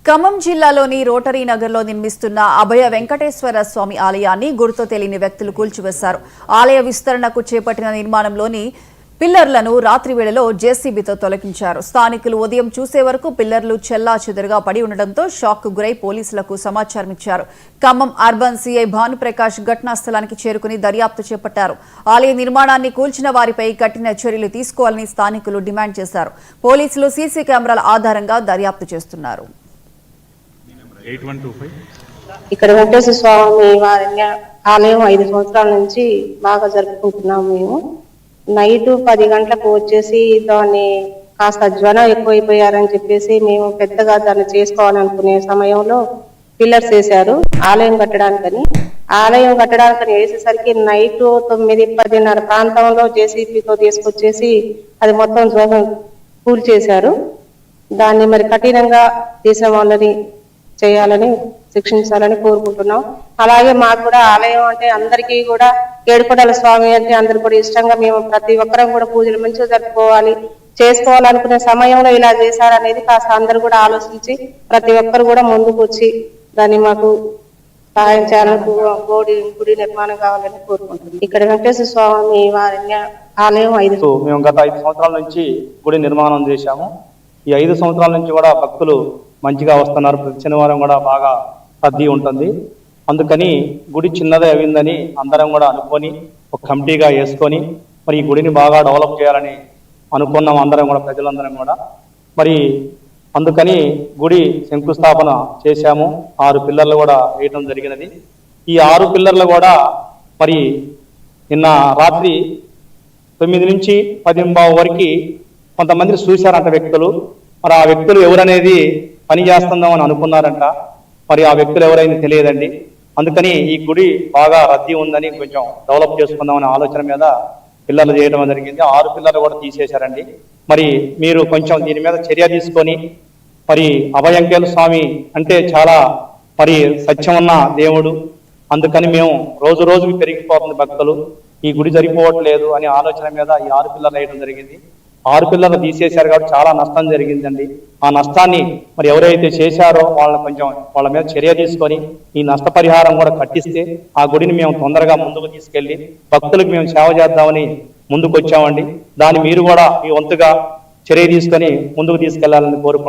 ఖమ్మం జిల్లాలోని రోటరీ నగర్లో నిర్మిస్తున్న అభయ వెంకటేశ్వర స్వామి ఆలయాన్ని గుర్తు తెలియని వ్యక్తులు కూల్చివేశారు. ఆలయ విస్తరణకు చేపట్టిన నిర్మాణంలోని పిల్లర్లను రాత్రి వేళలో జేసీబీతో తొలగించారు. స్థానికులు ఉదయం చూసే వరకు పిల్లర్లు చెల్లాచెదురుగా పడి ఉండడంతో షాక్కు గురై పోలీసులకు సమాచారం ఇచ్చారు. ఖమ్మం అర్బన్ సీఐ భానుప్రకాష్ ఘటనా స్థలానికి చేరుకుని దర్యాప్తు చేపట్టారు. ఆలయ నిర్మాణాన్ని కూల్చిన వారిపై కఠిన చర్యలు తీసుకోవాలని స్థానికులు డిమాండ్ చేశారు. పోలీసులు సీసీ కెమెరాల ఆధారంగా దర్యాప్తు చేస్తున్నారు. ఇక్కడ వెంకటేశ్వర స్వామి వారి ఆలయం 5 సంవత్సరాల నుంచి బాగా జరుపుకుంటున్నాము. మేము నైట్ 10 గంటలకు వచ్చేసి దాన్ని కాస్త జ్వరం ఎక్కువైపోయారని చెప్పేసి మేము పెద్దగా దాన్ని చేసుకోవాలనుకునే సమయంలో పిల్లర్స్ వేశారు ఆలయం కట్టడానికని. ఆలయం కట్టడానికని వేసేసరికి నైట్ 9-10:30 ప్రాంతంలో జేసీబీతో తీసుకొచ్చేసి అది మొత్తం కూల్చేశారు. దాన్ని మరి కఠినంగా చేసిన వాళ్ళని చేయాలని శిక్షించాలని కోరుకుంటున్నాం. అలాగే మాకు కూడా ఆలయం అంటే అందరికీ కూడా ఏడుకొండల స్వామి అంటే అందరు కూడా ఇష్టంగా మేము ప్రతి ఒక్కరం కూడా పూజలు మంచిగా జరుపుకోవాలి చేసుకోవాలనుకునే సమయంలో ఇలా చేశారనేది కాస్త అందరు కూడా ఆలోచించి ప్రతి ఒక్కరు కూడా ముందుకు వచ్చి దాన్ని మాకు సహాయం చేయాలని గుడి నిర్మాణం కావాలని కోరుకుంటున్నాం. ఇక్కడ వెంకటేశ్వర స్వామి వారి ఆలయం మేము గత 5 సంవత్సరాల నుంచి గుడి నిర్మాణం చేశాము. ఈ 5 సంవత్సరాల నుంచి కూడా భక్తులు మంచిగా వస్తున్నారు. ప్రతి శనివారం కూడా బాగా రద్దీ ఉంటుంది. అందుకని గుడి చిన్నదే అయిందని అందరం కూడా అనుకొని ఒక కమిటీగా వేసుకొని మరి ఈ గుడిని బాగా డెవలప్ చేయాలని అనుకున్నాం అందరం కూడా, ప్రజలందరం కూడా. మరి అందుకని గుడి శంకుస్థాపన చేశాము. 6 పిల్లర్లు కూడా వేయటం జరిగినది. ఈ 6 పిల్లర్లు కూడా మరి నిన్న రాత్రి 9 నుంచి 10 వరకు కొంతమంది చూశారంట వ్యక్తులు. మరి ఆ వ్యక్తులు ఎవరనేది పని చేస్తుందామని అనుకున్నారంట. మరి ఆ వ్యక్తులు ఎవరైనా తెలియదండి. అందుకని ఈ గుడి బాగా రద్దీ ఉందని కొంచెం డెవలప్ చేసుకుందామనే ఆలోచన మీద పిల్లర్లు చేయడం జరిగింది. 6 పిల్లర్లు కూడా తీసేశారండి. మరి మీరు కొంచెం దీని మీద చర్య తీసుకొని మరి అభయ వెంకటేశ్వర స్వామి అంటే చాలా మరి సత్యం ఉన్న దేవుడు. అందుకని మేము రోజు రోజుకి పెరిగిపోతుంది భక్తులు, ఈ గుడి సరిపోవట్లేదు అనే ఆలోచన మీద ఈ 6 పిల్లర్లు వేయడం జరిగింది. 6 పిల్లర్లు తీసేశారు కాబట్టి చాలా నష్టం జరిగిందండి. ఆ నష్టాన్ని మరి ఎవరైతే చేశారో వాళ్ళని కొంచెం వాళ్ళ మీద చర్య తీసుకొని ఈ నష్టపరిహారం కూడా కట్టిస్తే ఆ గుడిని మేము తొందరగా ముందుకు తీసుకెళ్లి భక్తులకు మేము సేవ చేద్దామని ముందుకు వచ్చామండి. దాన్ని మీరు కూడా మీ వంతుగా చర్య తీసుకొని ముందుకు తీసుకెళ్లాలని కోరుకుంటున్నాం.